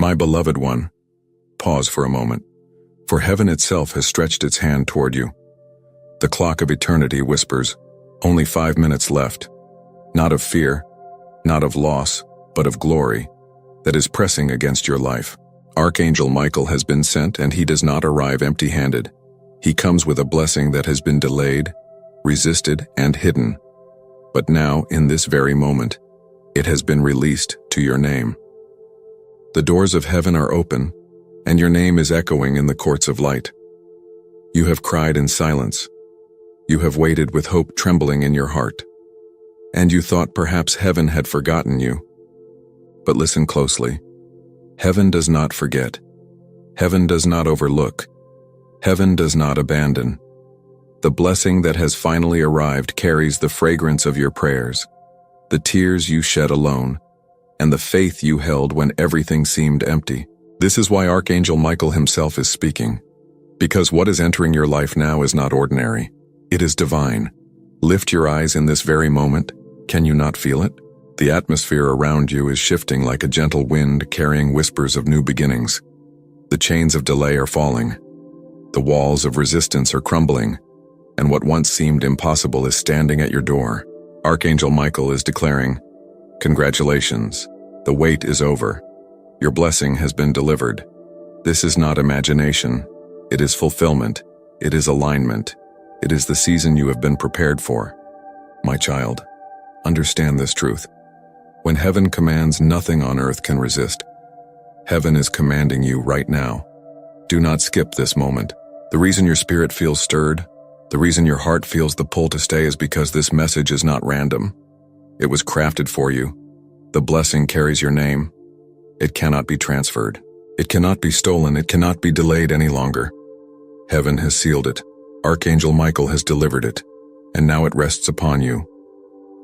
My beloved one, pause for a moment, for heaven itself has stretched its hand toward you. The clock of eternity whispers, only 5 minutes left, not of fear, not of loss, but of glory, that is pressing against your life. Archangel Michael has been sent, and he does not arrive empty-handed. He comes with a blessing that has been delayed, resisted, and hidden. But now, in this very moment, it has been released to your name. The doors of heaven are open, and your name is echoing in the courts of light. You have cried in silence. You have waited with hope trembling in your heart. And you thought perhaps heaven had forgotten you. But listen closely. Heaven does not forget. Heaven does not overlook. Heaven does not abandon. The blessing that has finally arrived carries the fragrance of your prayers, the tears you shed alone, and the faith you held when everything seemed empty. This is why Archangel Michael himself is speaking. Because what is entering your life now is not ordinary. It is divine. Lift your eyes in this very moment. Can you not feel it? The atmosphere around you is shifting like a gentle wind carrying whispers of new beginnings. The chains of delay are falling. The walls of resistance are crumbling. And what once seemed impossible is standing at your door. Archangel Michael is declaring, congratulations, the wait is over. Your blessing has been delivered. This is not imagination. It is fulfillment. It is alignment. It is the season you have been prepared for. My child, understand this truth. When heaven commands, nothing on earth can resist. Heaven is commanding you right now. Do not skip this moment. The reason your spirit feels stirred, the reason your heart feels the pull to stay is because this message is not random. It was crafted for you. The blessing carries your name. It cannot be transferred. It cannot be stolen. It cannot be delayed any longer. Heaven has sealed it. Archangel Michael has delivered it. And now it rests upon you.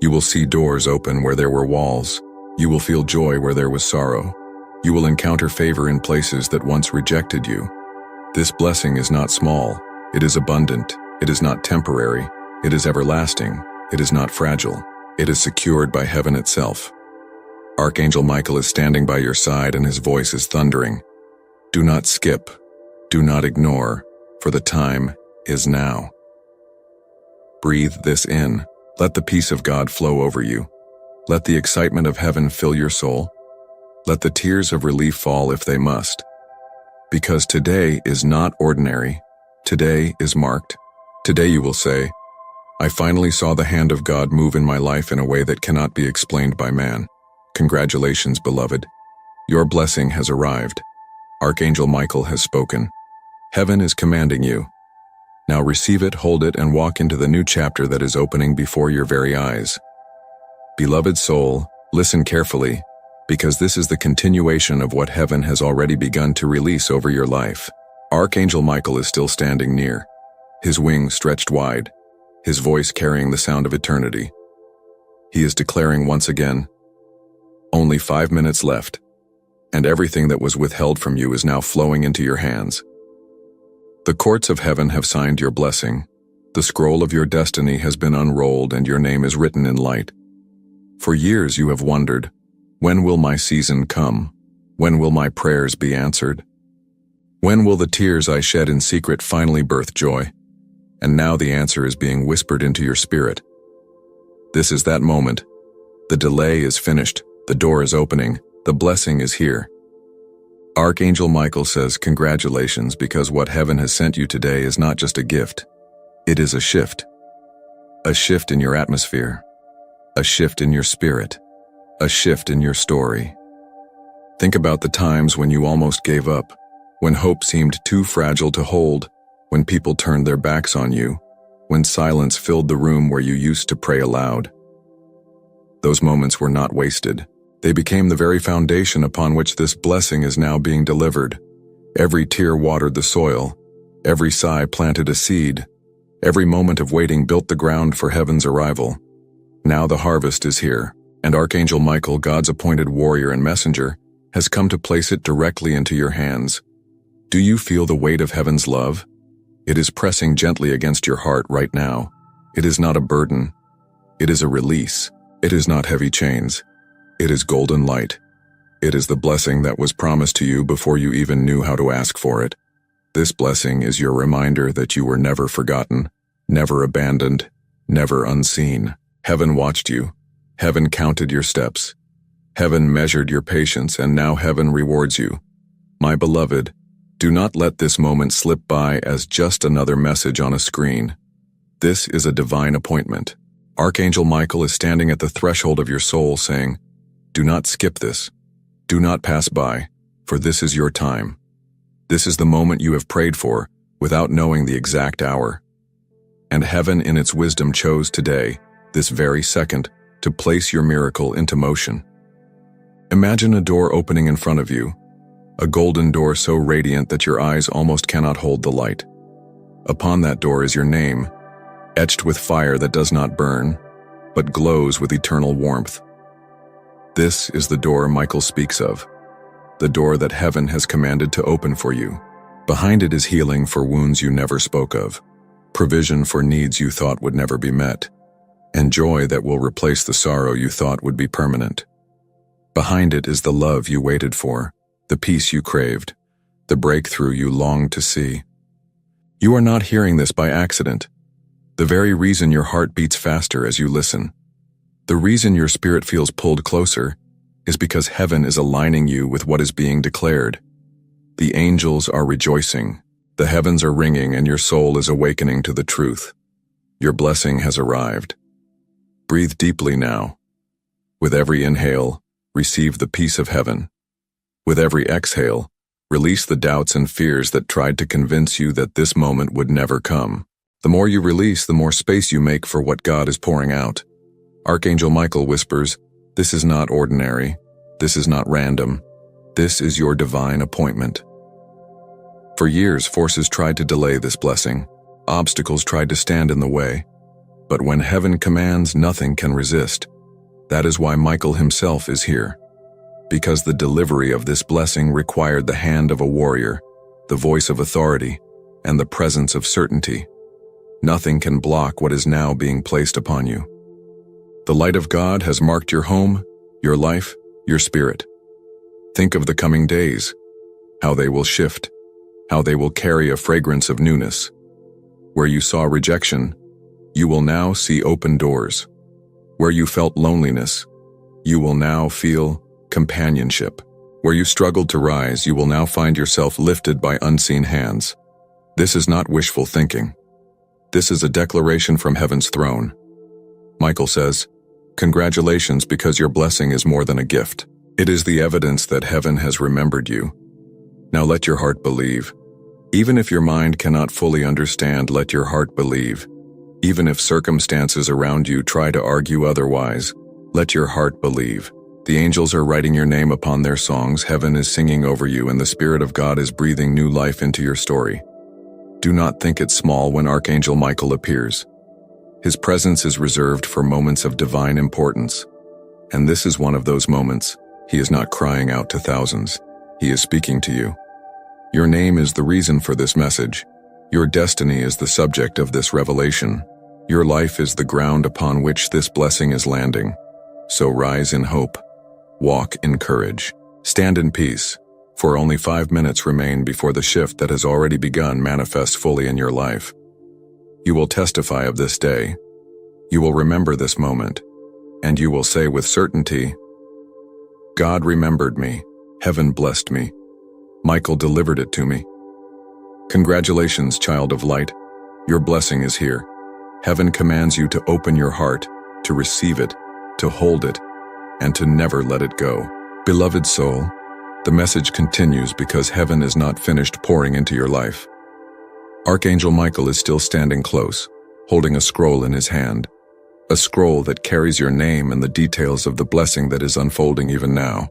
You will see doors open where there were walls. You will feel joy where there was sorrow. You will encounter favor in places that once rejected you. This blessing is not small. It is abundant. It is not temporary. It is everlasting. It is not fragile. It is secured by heaven itself. Archangel Michael is standing by your side and his voice is thundering. Do not skip. Do not ignore, for the time is now. Breathe this in. Let the peace of God flow over you. Let the excitement of heaven fill your soul. Let the tears of relief fall if they must. Because today is not ordinary. Today is marked. Today you will say, I finally saw the hand of God move in my life in a way that cannot be explained by man. Congratulations, beloved. Your blessing has arrived. Archangel Michael has spoken. Heaven is commanding you. Now receive it, hold it, and walk into the new chapter that is opening before your very eyes. Beloved soul, listen carefully, because this is the continuation of what heaven has already begun to release over your life. Archangel Michael is still standing near, his wings stretched wide, his voice carrying the sound of eternity. He is declaring once again, only 5 minutes left, and everything that was withheld from you is now flowing into your hands. The courts of heaven have signed your blessing. The scroll of your destiny has been unrolled and your name is written in light. For years you have wondered, when will my season come? When will my prayers be answered? When will the tears I shed in secret finally birth joy? And now the answer is being whispered into your spirit. This is that moment. The delay is finished. The door is opening. The blessing is here. Archangel Michael says congratulations, because what heaven has sent you today is not just a gift. It is a shift. A shift in your atmosphere. A shift in your spirit. A shift in your story. Think about the times when you almost gave up, when hope seemed too fragile to hold, when people turned their backs on you, when silence filled the room where you used to pray aloud. Those moments were not wasted. They became the very foundation upon which this blessing is now being delivered. Every tear watered the soil. Every sigh planted a seed. Every moment of waiting built the ground for heaven's arrival. Now the harvest is here, and Archangel Michael, God's appointed warrior and messenger, has come to place it directly into your hands. Do you feel the weight of heaven's love? It is pressing gently against your heart right now. It is not a burden. It is a release. It is not heavy chains. It is golden light. It is the blessing that was promised to you before you even knew how to ask for it. This blessing is your reminder that you were never forgotten, never abandoned, never unseen. Heaven watched you. Heaven counted your steps. Heaven measured your patience, and now heaven rewards you. My beloved, do not let this moment slip by as just another message on a screen. This is a divine appointment. Archangel Michael is standing at the threshold of your soul saying, do not skip this. Do not pass by, for this is your time. This is the moment you have prayed for, without knowing the exact hour. And heaven in its wisdom chose today, this very second, to place your miracle into motion. Imagine a door opening in front of you, a golden door so radiant that your eyes almost cannot hold the light. Upon that door is your name, etched with fire that does not burn, but glows with eternal warmth. This is the door Michael speaks of, the door that heaven has commanded to open for you. Behind it is healing for wounds you never spoke of, provision for needs you thought would never be met, and joy that will replace the sorrow you thought would be permanent. Behind it is the love you waited for, the peace you craved, the breakthrough you longed to see. You are not hearing this by accident. The very reason your heart beats faster as you listen, the reason your spirit feels pulled closer, is because heaven is aligning you with what is being declared. The angels are rejoicing, the heavens are ringing, and your soul is awakening to the truth. Your blessing has arrived. Breathe deeply now. With every inhale, receive the peace of heaven. With every exhale, release the doubts and fears that tried to convince you that this moment would never come. The more you release, the more space you make for what God is pouring out. Archangel Michael whispers, this is not ordinary. This is not random. This is your divine appointment. For years, forces tried to delay this blessing. Obstacles tried to stand in the way. But when heaven commands, nothing can resist. That is why Michael himself is here. Because the delivery of this blessing required the hand of a warrior, the voice of authority, and the presence of certainty. Nothing can block what is now being placed upon you. The light of God has marked your home, your life, your spirit. Think of the coming days, how they will shift, how they will carry a fragrance of newness. Where you saw rejection, you will now see open doors. Where you felt loneliness, you will now feel companionship. Where you struggled to rise, you will now find yourself lifted by unseen hands. This is not wishful thinking. This is a declaration from heaven's throne. Michael says, congratulations, because your blessing is more than a gift. It is the evidence that heaven has remembered you. Now let your heart believe. Even if your mind cannot fully understand, let your heart believe. Even if circumstances around you try to argue otherwise, let your heart believe. The angels are writing your name upon their songs, heaven is singing over you, and the Spirit of God is breathing new life into your story. Do not think it small when Archangel Michael appears. His presence is reserved for moments of divine importance. And this is one of those moments. He is not crying out to thousands. He is speaking to you. Your name is the reason for this message. Your destiny is the subject of this revelation. Your life is the ground upon which this blessing is landing. So rise in hope. Walk in courage. Stand in peace, for only 5 minutes remain before the shift that has already begun manifests fully in your life. You will testify of this day. You will remember this moment, and you will say with certainty, God remembered me, heaven blessed me, Michael delivered it to me. Congratulations, child of light. Your blessing is here. Heaven commands you to open your heart, to receive it, to hold it, and to never let it go. Beloved soul, the message continues because heaven is not finished pouring into your life. Archangel Michael is still standing close, holding a scroll in his hand, a scroll that carries your name and the details of the blessing that is unfolding even now.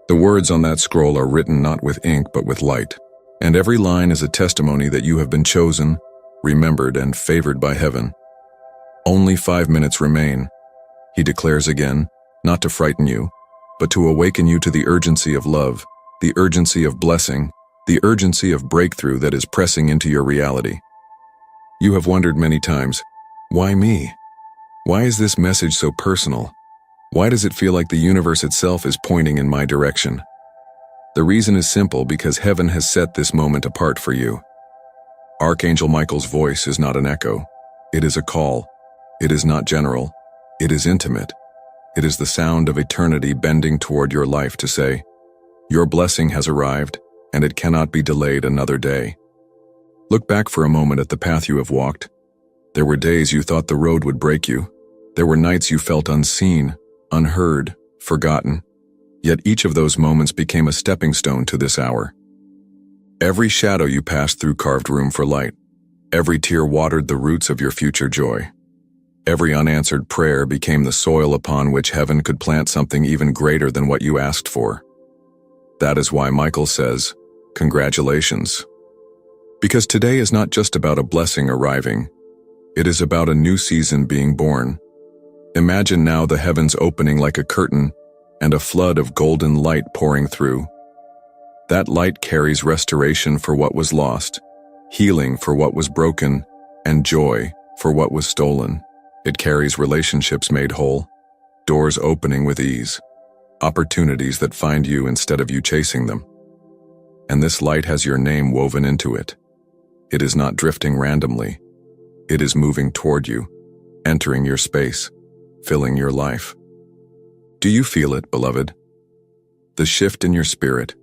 The words on that scroll are written not with ink but with light, and every line is a testimony that you have been chosen, remembered, and favored by heaven. Only 5 minutes remain, he declares again, not to frighten you, but to awaken you to the urgency of love, the urgency of blessing, the urgency of breakthrough that is pressing into your reality. You have wondered many times, why me? Why is this message so personal? Why does it feel like the universe itself is pointing in my direction? The reason is simple, because heaven has set this moment apart for you. Archangel Michael's voice is not an echo. It is a call. It is not general. It is intimate. It is the sound of eternity bending toward your life to say, your blessing has arrived, and it cannot be delayed another day. Look back for a moment at the path you have walked. There were days you thought the road would break you. There were nights you felt unseen, unheard, forgotten. Yet each of those moments became a stepping stone to this hour. Every shadow you passed through carved room for light. Every tear watered the roots of your future joy. Every unanswered prayer became the soil upon which heaven could plant something even greater than what you asked for. That is why Michael says, congratulations. Because today is not just about a blessing arriving. It is about a new season being born. Imagine now the heavens opening like a curtain and a flood of golden light pouring through. That light carries restoration for what was lost, healing for what was broken, and joy for what was stolen. It carries relationships made whole, doors opening with ease, opportunities that find you instead of you chasing them. And this light has your name woven into it. It is not drifting randomly. It is moving toward you, entering your space, filling your life. Do you feel it, beloved? The shift in your spirit,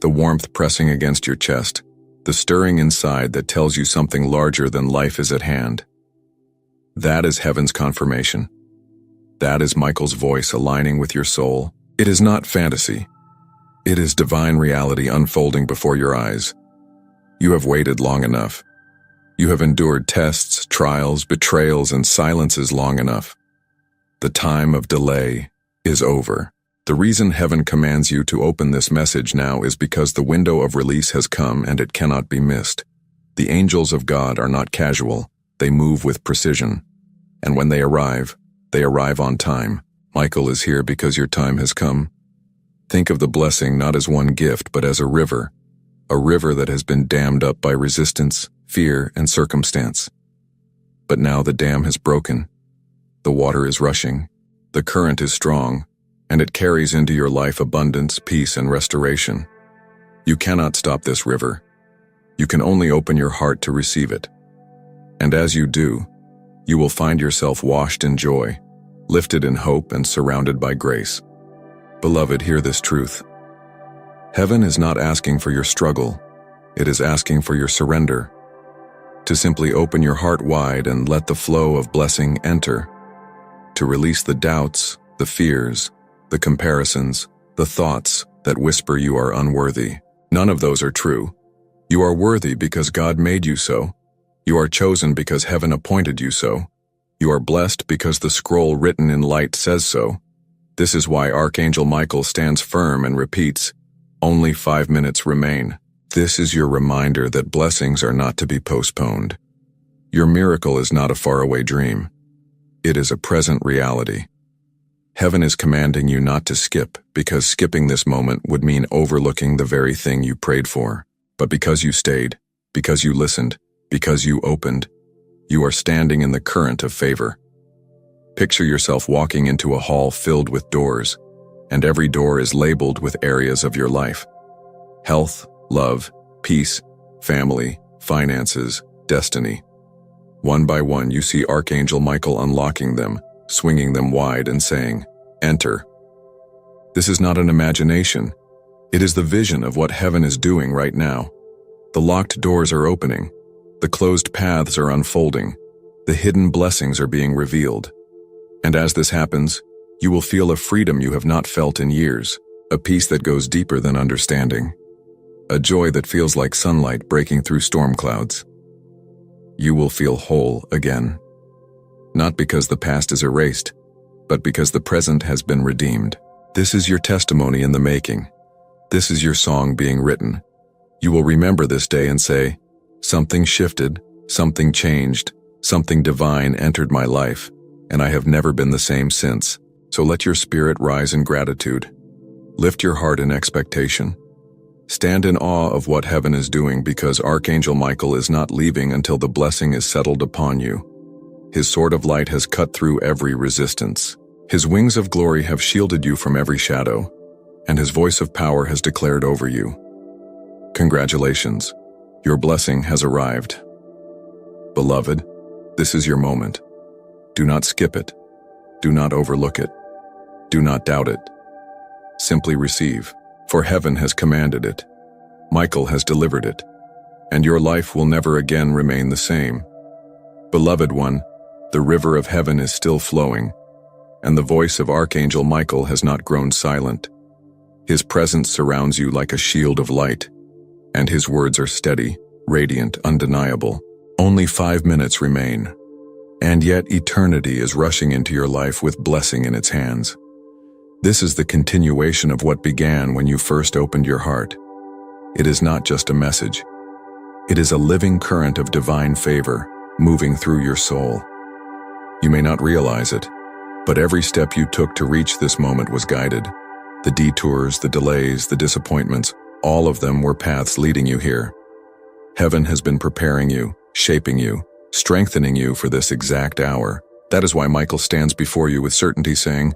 the warmth pressing against your chest, the stirring inside that tells you something larger than life is at hand. That is heaven's confirmation. That is Michael's voice aligning with your soul. It is not fantasy. It is divine reality unfolding before your eyes. You have waited long enough. You have endured tests, trials, betrayals, and silences long enough. The time of delay is over. The reason heaven commands you to open this message now is because the window of release has come and it cannot be missed. The angels of God are not casual. They move with precision. And when they arrive on time. Michael is here because your time has come. Think of the blessing not as one gift, but as a river that has been dammed up by resistance, fear, and circumstance. But now the dam has broken. The water is rushing. The current is strong, and it carries into your life abundance, peace, and restoration. You cannot stop this river. You can only open your heart to receive it. And as you do, you will find yourself washed in joy, lifted in hope, and surrounded by grace. Beloved, hear this truth. Heaven is not asking for your struggle. It is asking for your surrender. To simply open your heart wide and let the flow of blessing enter. To release the doubts, the fears, the comparisons, the thoughts that whisper you are unworthy. None of those are true. You are worthy because God made you so. You are chosen because heaven appointed you so. You are blessed because the scroll written in light says so. This is why Archangel Michael stands firm and repeats, only 5 minutes remain. This is your reminder that blessings are not to be postponed. Your miracle is not a faraway dream. It is a present reality. Heaven is commanding you not to skip, because skipping this moment would mean overlooking the very thing you prayed for. But because you stayed, because you listened, because you opened, you are standing in the current of favor. Picture yourself walking into a hall filled with doors, and every door is labeled with areas of your life. Health, love, peace, family, finances, destiny. One by one, you see Archangel Michael unlocking them, swinging them wide and saying, enter. This is not an imagination. It is the vision of what heaven is doing right now. The locked doors are opening. The closed paths are unfolding. The hidden blessings are being revealed. And as this happens, you will feel a freedom you have not felt in years, a peace that goes deeper than understanding, a joy that feels like sunlight breaking through storm clouds. You will feel whole again, not because the past is erased, but because the present has been redeemed. This is your testimony in the making. This is your song being written. You will remember this day and say, something shifted, something changed, something divine entered my life, and I have never been the same since. So let your spirit rise in gratitude. Lift your heart in expectation. Stand in awe of what heaven is doing, because Archangel Michael is not leaving until the blessing is settled upon you. His sword of light has cut through every resistance. His wings of glory have shielded you from every shadow, and his voice of power has declared over you. Congratulations, your blessing has arrived. Beloved, this is your moment. Do not skip it. Do not overlook it. Do not doubt it. Simply receive, for heaven has commanded it. Michael has delivered it, and your life will never again remain the same. Beloved one, the river of heaven is still flowing, and the voice of Archangel Michael has not grown silent. His presence surrounds you like a shield of light, and his words are steady, radiant, undeniable. Only 5 minutes remain, and yet eternity is rushing into your life with blessing in its hands. This is the continuation of what began when you first opened your heart. It is not just a message. It is a living current of divine favor moving through your soul. You may not realize it, but every step you took to reach this moment was guided. The detours, the delays, the disappointments, all of them were paths leading you here. Heaven has been preparing you, shaping you, strengthening you for this exact hour. That is why Michael stands before you with certainty saying,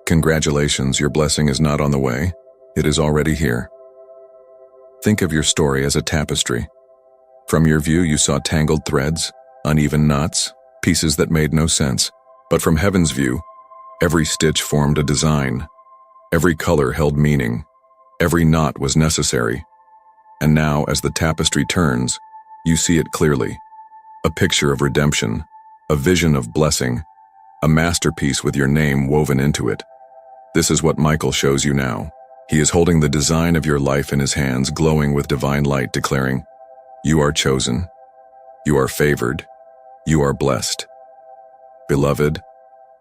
"Congratulations, your blessing is not on the way. It is already here." Think of your story as a tapestry. From your view, you saw tangled threads, uneven knots, pieces that made no sense. But from heaven's view, every stitch formed a design. Every color held meaning. Every knot was necessary. And now, as the tapestry turns, you see it clearly. A picture of redemption, a vision of blessing, a masterpiece with your name woven into it. This is what Michael shows you now. He is holding the design of your life in his hands, glowing with divine light, declaring, "You are chosen. You are favored. You are blessed." Beloved,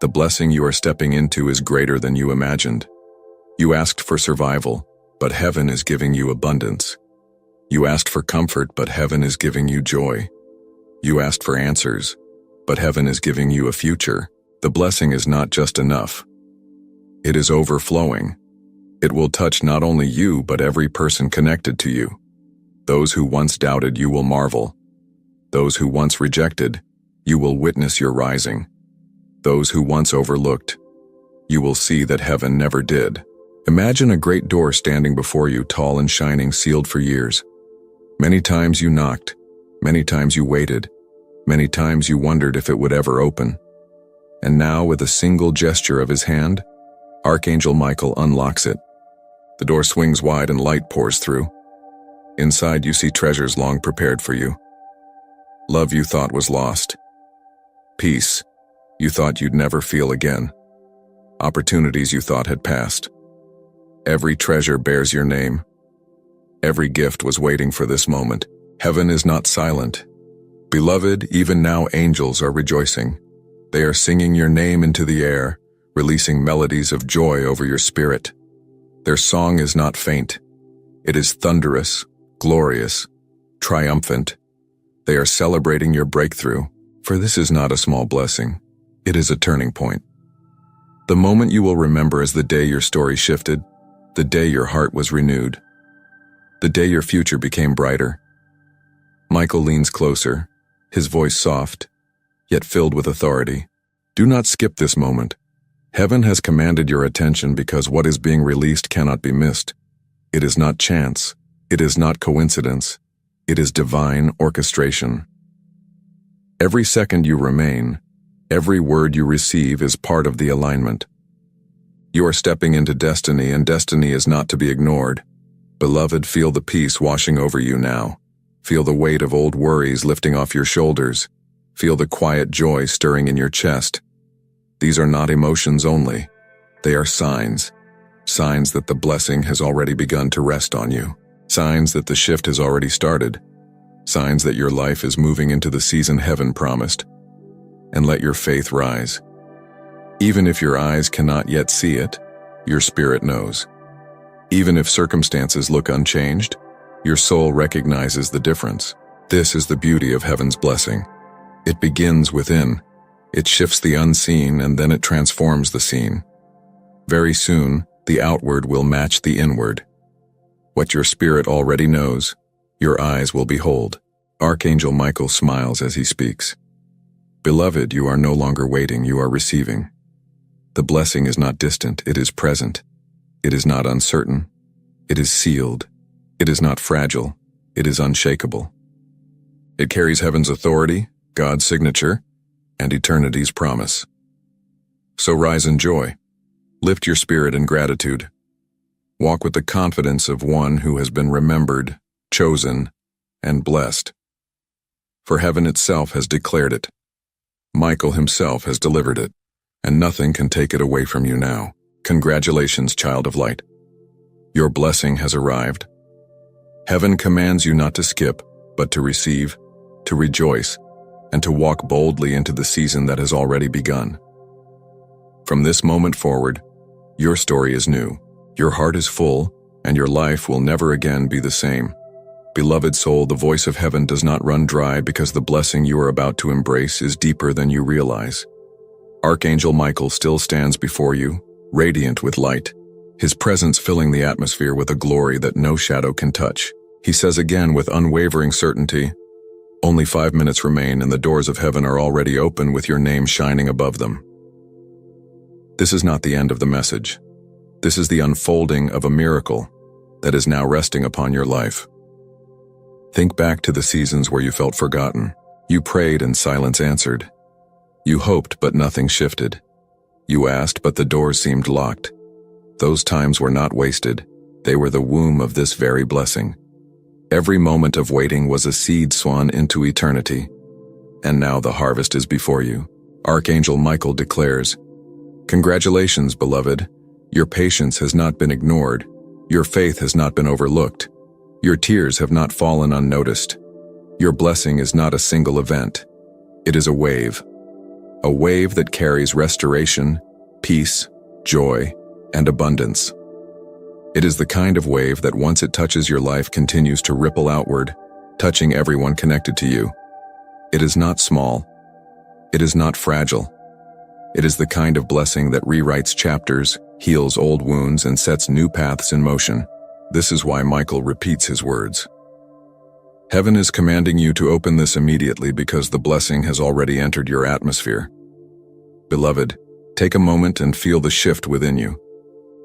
the blessing you are stepping into is greater than you imagined. You asked for survival, but heaven is giving you abundance. You asked for comfort, but heaven is giving you joy. You asked for answers, but heaven is giving you a future. The blessing is not just enough. It is overflowing. It will touch not only you, but every person connected to you. Those who once doubted, you will marvel. Those who once rejected, you will witness your rising. Those who once overlooked, you will see that heaven never did. Imagine a great door standing before you, tall and shining, sealed for years. Many times you knocked, many times you waited, many times you wondered if it would ever open. And now, with a single gesture of his hand, Archangel Michael unlocks it. The door swings wide and light pours through. Inside you see treasures long prepared for you. Love you thought was lost. Peace you thought you'd never feel again. Opportunities you thought had passed. Every treasure bears your name. Every gift was waiting for this moment. Heaven is not silent. Beloved, even now angels are rejoicing. They are singing your name into the air, releasing melodies of joy over your spirit. Their song is not faint. It is thunderous, glorious, triumphant. They are celebrating your breakthrough, for this is not a small blessing. It is a turning point. The moment you will remember as the day your story shifted, the day your heart was renewed, the day your future became brighter. Michael leans closer, his voice soft, yet filled with authority. Do not skip this moment. Heaven has commanded your attention because what is being released cannot be missed. It is not chance. It is not coincidence. It is divine orchestration. Every second you remain, every word you receive is part of the alignment. You are stepping into destiny, and destiny is not to be ignored. Beloved, feel the peace washing over you now. Feel the weight of old worries lifting off your shoulders. Feel the quiet joy stirring in your chest. These are not emotions only. They are signs. Signs that the blessing has already begun to rest on you. Signs that the shift has already started. Signs that your life is moving into the season heaven promised. And let your faith rise. Even if your eyes cannot yet see it, your spirit knows. Even if circumstances look unchanged, your soul recognizes the difference. This is the beauty of heaven's blessing. It begins within. It shifts the unseen, and then it transforms the seen. Very soon, the outward will match the inward. What your spirit already knows, your eyes will behold. Archangel Michael smiles as he speaks. Beloved, you are no longer waiting, you are receiving. The blessing is not distant, it is present. It is not uncertain. It is sealed. It is not fragile. It is unshakable. It carries heaven's authority, God's signature, and eternity's promise. So rise in joy. Lift your spirit in gratitude. Walk with the confidence of one who has been remembered, chosen, and blessed. For heaven itself has declared it. Michael himself has delivered it, and nothing can take it away from you now. Congratulations, child of light. Your blessing has arrived. Heaven commands you not to skip, but to receive, to rejoice, and to walk boldly into the season that has already begun. From this moment forward, your story is new, your heart is full, and your life will never again be the same. Beloved soul, the voice of heaven does not run dry because the blessing you are about to embrace is deeper than you realize. Archangel Michael still stands before you, radiant with light, his presence filling the atmosphere with a glory that no shadow can touch. He says again with unwavering certainty, "Only 5 minutes remain and the doors of heaven are already open with your name shining above them." This is not the end of the message. This is the unfolding of a miracle that is now resting upon your life. Think back to the seasons where you felt forgotten. You prayed and silence answered. You hoped but nothing shifted. You asked but the doors seemed locked. Those times were not wasted. They were the womb of this very blessing. Every moment of waiting was a seed sown into eternity. And now the harvest is before you. Archangel Michael declares, "Congratulations, beloved. Your patience has not been ignored. Your faith has not been overlooked. Your tears have not fallen unnoticed. Your blessing is not a single event. It is a wave that carries restoration, peace, joy, and abundance. It is the kind of wave that once it touches your life continues to ripple outward, touching everyone connected to you. It is not small. It is not fragile. It is the kind of blessing that rewrites chapters, heals old wounds, and sets new paths in motion. This is why Michael repeats his words. Heaven is commanding you to open this immediately because the blessing has already entered your atmosphere. Beloved, take a moment and feel the shift within you.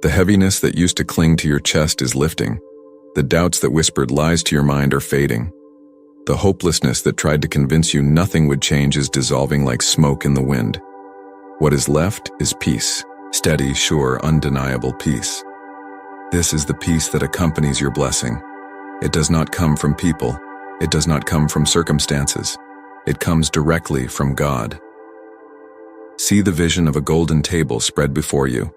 The heaviness that used to cling to your chest is lifting. The doubts that whispered lies to your mind are fading. The hopelessness that tried to convince you nothing would change is dissolving like smoke in the wind. What is left is peace, steady, sure, undeniable peace. This is the peace that accompanies your blessing. It does not come from people. It does not come from circumstances. It comes directly from God. See the vision of a golden table spread before you.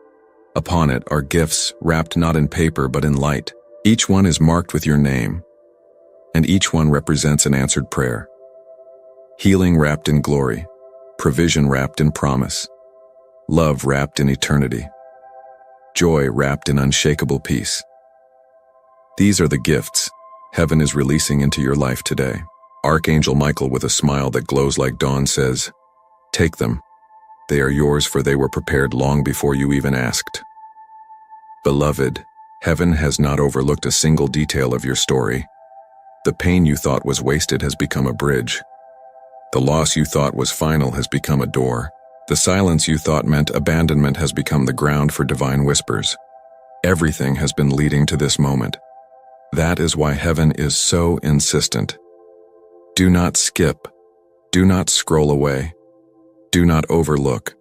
Upon it are gifts wrapped not in paper but in light. Each one is marked with your name, and each one represents an answered prayer. Healing wrapped in glory, provision wrapped in promise, love wrapped in eternity, joy wrapped in unshakable peace. These are the gifts heaven is releasing into your life today. Archangel Michael, with a smile that glows like dawn, says, "Take them. They are yours, for they were prepared long before you even asked." Beloved, heaven has not overlooked a single detail of your story. The pain you thought was wasted has become a bridge. The loss you thought was final has become a door. The silence you thought meant abandonment has become the ground for divine whispers. Everything has been leading to this moment. That is why heaven is so insistent. Do not skip. Do not scroll away. Do not overlook.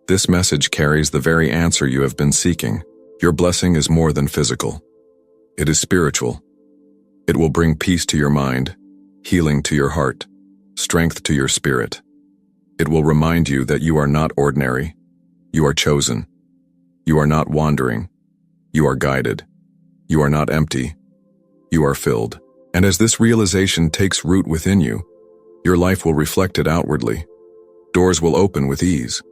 This message carries the very answer you have been seeking. Your blessing is more than physical. It is spiritual. It will bring peace to your mind, healing to your heart, strength to your spirit. It will remind you that you are not ordinary. You are chosen. You are not wandering. You are guided. You are not empty. You are filled. And as this realization takes root within you, your life will reflect it outwardly. Doors will open with ease.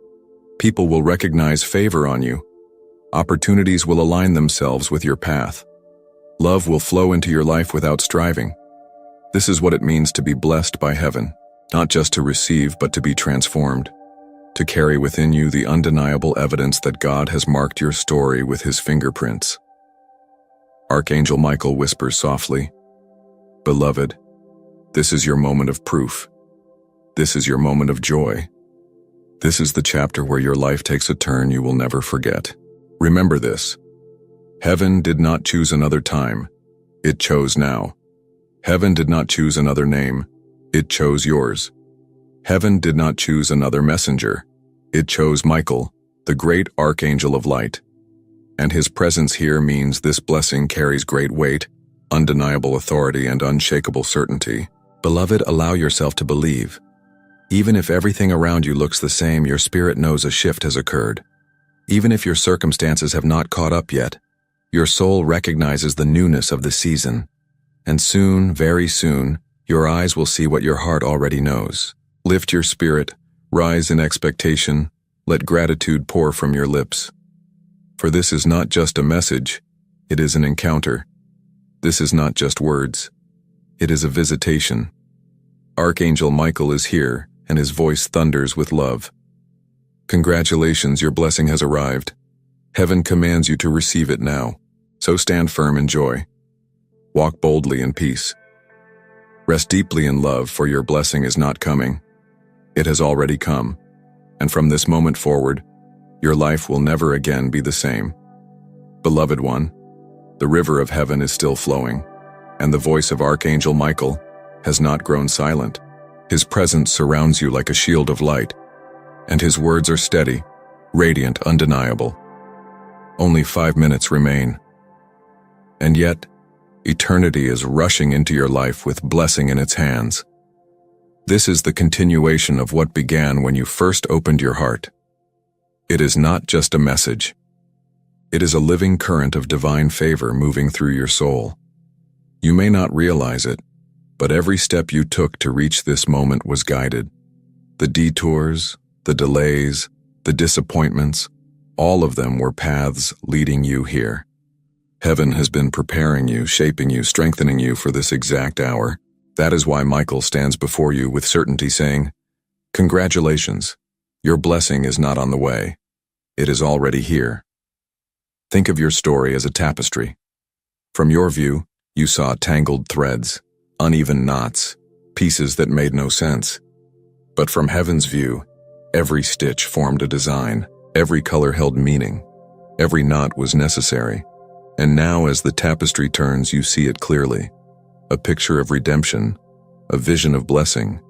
People will recognize favor on you. Opportunities will align themselves with your path. Love will flow into your life without striving. This is what it means to be blessed by heaven, not just to receive but to be transformed, to carry within you the undeniable evidence that God has marked your story with his fingerprints. Archangel Michael whispers softly, "Beloved, this is your moment of proof. This is your moment of joy. This is the chapter where your life takes a turn you will never forget. Remember this. Heaven did not choose another time. It chose now. Heaven did not choose another name. It chose yours. Heaven did not choose another messenger. It chose Michael, the great Archangel of light. And his presence here means this blessing carries great weight, undeniable authority, and unshakable certainty. Beloved, allow yourself to believe. Even if everything around you looks the same, your spirit knows a shift has occurred. Even if your circumstances have not caught up yet, your soul recognizes the newness of the season. And soon, very soon, your eyes will see what your heart already knows. Lift your spirit, rise in expectation, let gratitude pour from your lips. For this is not just a message, it is an encounter. This is not just words, it is a visitation. Archangel Michael is here, and his voice thunders with love. Congratulations, your blessing has arrived. Heaven commands you to receive it now. So stand firm in joy. Walk boldly in peace. Rest deeply in love, for your blessing is not coming. It has already come. And from this moment forward, your life will never again be the same. Beloved one, the river of heaven is still flowing, and the voice of Archangel Michael has not grown silent. His presence surrounds you like a shield of light, and his words are steady, radiant, undeniable. Only 5 minutes remain. And yet, eternity is rushing into your life with blessing in its hands. This is the continuation of what began when you first opened your heart. It is not just a message. It is a living current of divine favor moving through your soul. You may not realize it, but every step you took to reach this moment was guided. The detours, the delays, the disappointments, all of them were paths leading you here. Heaven has been preparing you, shaping you, strengthening you for this exact hour. That is why Michael stands before you with certainty saying, "Congratulations, your blessing is not on the way. It is already here." Think of your story as a tapestry. From your view, you saw tangled threads, uneven knots, pieces that made no sense. But from heaven's view, every stitch formed a design, every color held meaning, every knot was necessary. And now as the tapestry turns, you see it clearly. A picture of redemption, a vision of blessing,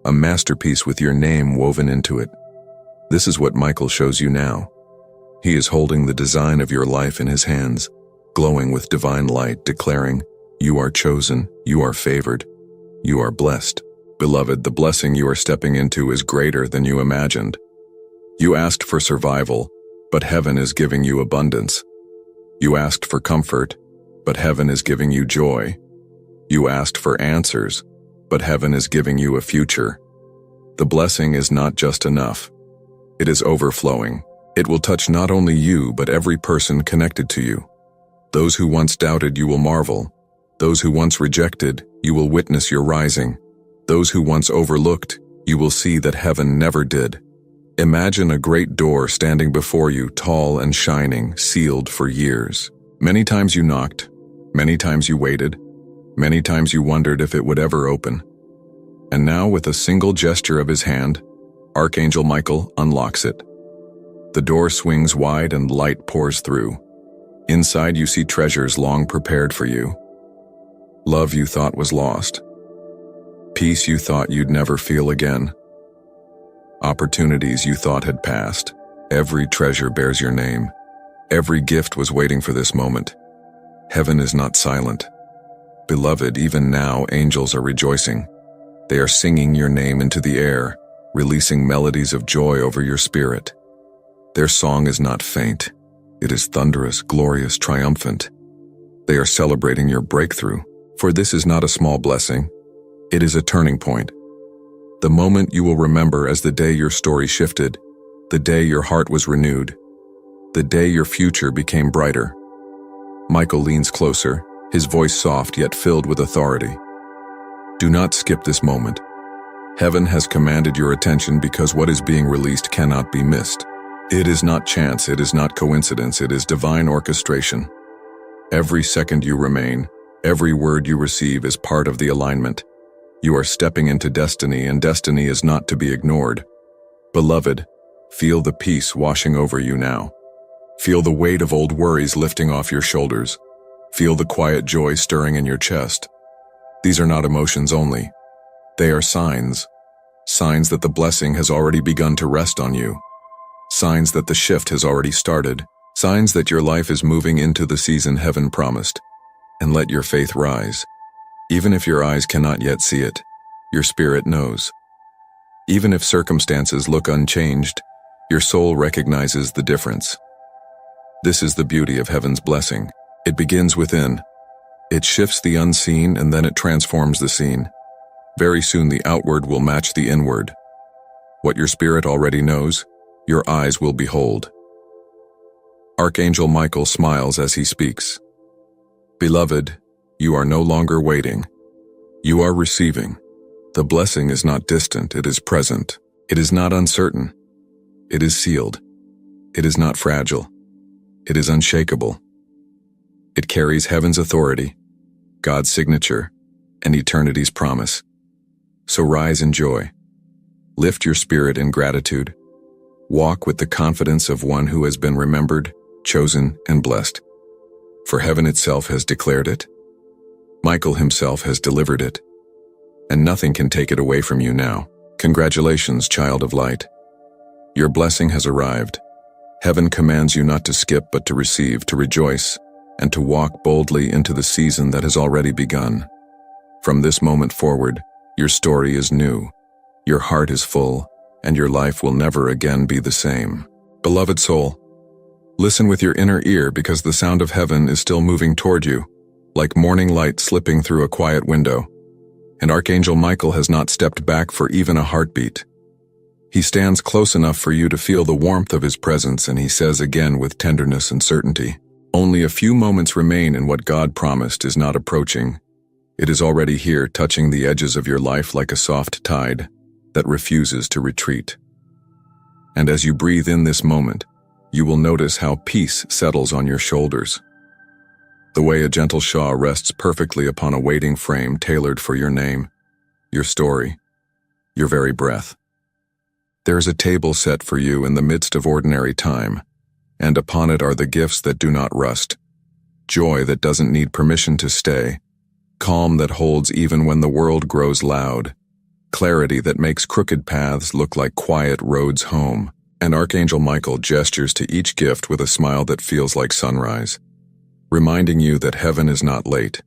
a masterpiece with your name woven into it. This is what Michael shows you now. He is holding the design of your life in his hands, glowing with divine light, declaring, "You are chosen, you are favored, you are blessed." Beloved, the blessing you are stepping into is greater than you imagined. You asked for survival, but heaven is giving you abundance. You asked for comfort, but heaven is giving you joy. You asked for answers, but heaven is giving you a future. The blessing is not just enough. It is overflowing. It will touch not only you, but every person connected to you. Those who once doubted, you will marvel. Those who once rejected, you will witness your rising. Those who once overlooked, you will see that heaven never did. Imagine a great door standing before you, tall and shining, sealed for years. Many times you knocked, many times you waited, many times you wondered if it would ever open. And now, with a single gesture of his hand, Archangel Michael unlocks it. The door swings wide and light pours through. Inside you see treasures long prepared for you. Love you thought was lost. Peace you thought you'd never feel again. Opportunities you thought had passed. Every treasure bears your name. Every gift was waiting for this moment. Heaven is not silent. Beloved, even now angels are rejoicing. They are singing your name into the air, releasing melodies of joy over your spirit. Their song is not faint. It is thunderous, glorious, triumphant. They are celebrating your breakthrough, for this is not a small blessing. It is a turning point. The moment you will remember as the day your story shifted, the day your heart was renewed, the day your future became brighter. Michael leans closer, his voice soft yet filled with authority. Do not skip this moment. Heaven has commanded your attention because what is being released cannot be missed. It is not chance, it is not coincidence, it is divine orchestration. Every second you remain, every word you receive is part of the alignment. You are stepping into destiny, and destiny is not to be ignored. Beloved, Feel the peace washing over you now. Feel the weight of old worries lifting off your shoulders. Feel the quiet joy stirring in your chest. These are not emotions only. They are signs. Signs that the blessing has already begun to rest on you. Signs that the shift has already started. Signs that your life is moving into the season heaven promised. And let your faith rise. Even if your eyes cannot yet see it, your spirit knows. Even if circumstances look unchanged, your soul recognizes the difference. This is the beauty of heaven's blessing. It begins within. It shifts the unseen and then it transforms the seen. Very soon the outward will match the inward. What your spirit already knows, your eyes will behold. Archangel Michael smiles as he speaks. Beloved, you are no longer waiting. You are receiving. The blessing is not distant, it is present. It is not uncertain. It is sealed. It is not fragile. It is unshakable. It carries heaven's authority, God's signature, and eternity's promise. So rise in joy. Lift your spirit in gratitude. Walk with the confidence of one who has been remembered, chosen, and blessed. For heaven itself has declared it. Michael himself has delivered it. And nothing can take it away from you now. Congratulations, child of light. Your blessing has arrived. Heaven commands you not to skip but to receive, to rejoice, and to walk boldly into the season that has already begun. From this moment forward, your story is new, your heart is full, and your life will never again be the same. Beloved soul, listen with your inner ear because the sound of heaven is still moving toward you, like morning light slipping through a quiet window. And Archangel Michael has not stepped back for even a heartbeat. He stands close enough for you to feel the warmth of his presence, and he says again with tenderness and certainty, only a few moments remain, and what God promised is not approaching. It is already here, touching the edges of your life like a soft tide that refuses to retreat. And as you breathe in this moment, you will notice how peace settles on your shoulders. The way a gentle shawl rests perfectly upon a waiting frame tailored for your name, your story, your very breath. There is a table set for you in the midst of ordinary time, and upon it are the gifts that do not rust, joy that doesn't need permission to stay, calm that holds even when the world grows loud, clarity that makes crooked paths look like quiet roads home. And Archangel Michael gestures to each gift with a smile that feels like sunrise, reminding you that heaven is not late.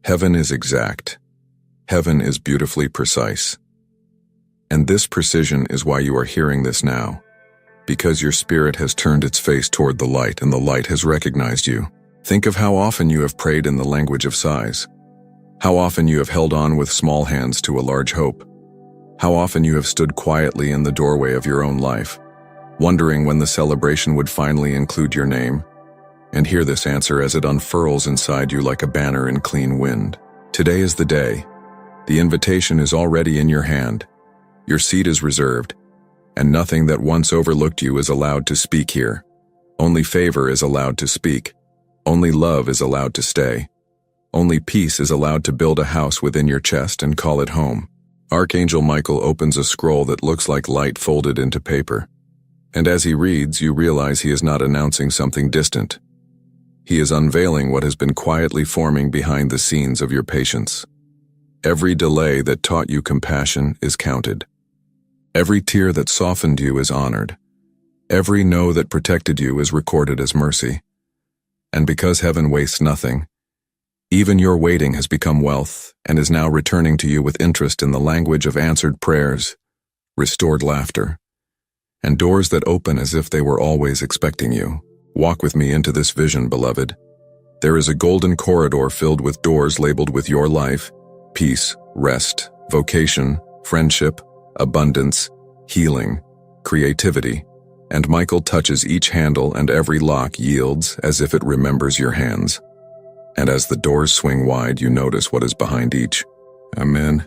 Heaven is exact. Heaven is beautifully precise. And this precision is why you are hearing this now, because your spirit has turned its face toward the light and the light has recognized you. Think of how often you have prayed in the language of sighs, how often you have held on with small hands to a large hope, how often you have stood quietly in the doorway of your own life, wondering when the celebration would finally include your name, and hear this answer as it unfurls inside you like a banner in clean wind. Today is the day. The invitation is already in your hand. Your seat is reserved, and nothing that once overlooked you is allowed to speak here. Only favor is allowed to speak. Only love is allowed to stay. Only peace is allowed to build a house within your chest and call it home. Archangel Michael opens a scroll that looks like light folded into paper. And as he reads, you realize he is not announcing something distant. He is unveiling what has been quietly forming behind the scenes of your patience. Every delay that taught you compassion is counted. Every tear that softened you is honored. Every no that protected you is recorded as mercy. And because heaven wastes nothing, even your waiting has become wealth and is now returning to you with interest in the language of answered prayers, restored laughter, and doors that open as if they were always expecting you. Walk with me into this vision, beloved. There is a golden corridor filled with doors labeled with your life, peace, rest, vocation, friendship, abundance, healing, creativity, and Michael touches each handle and every lock yields as if it remembers your hands. And as the doors swing wide, you notice what is behind each. Amen.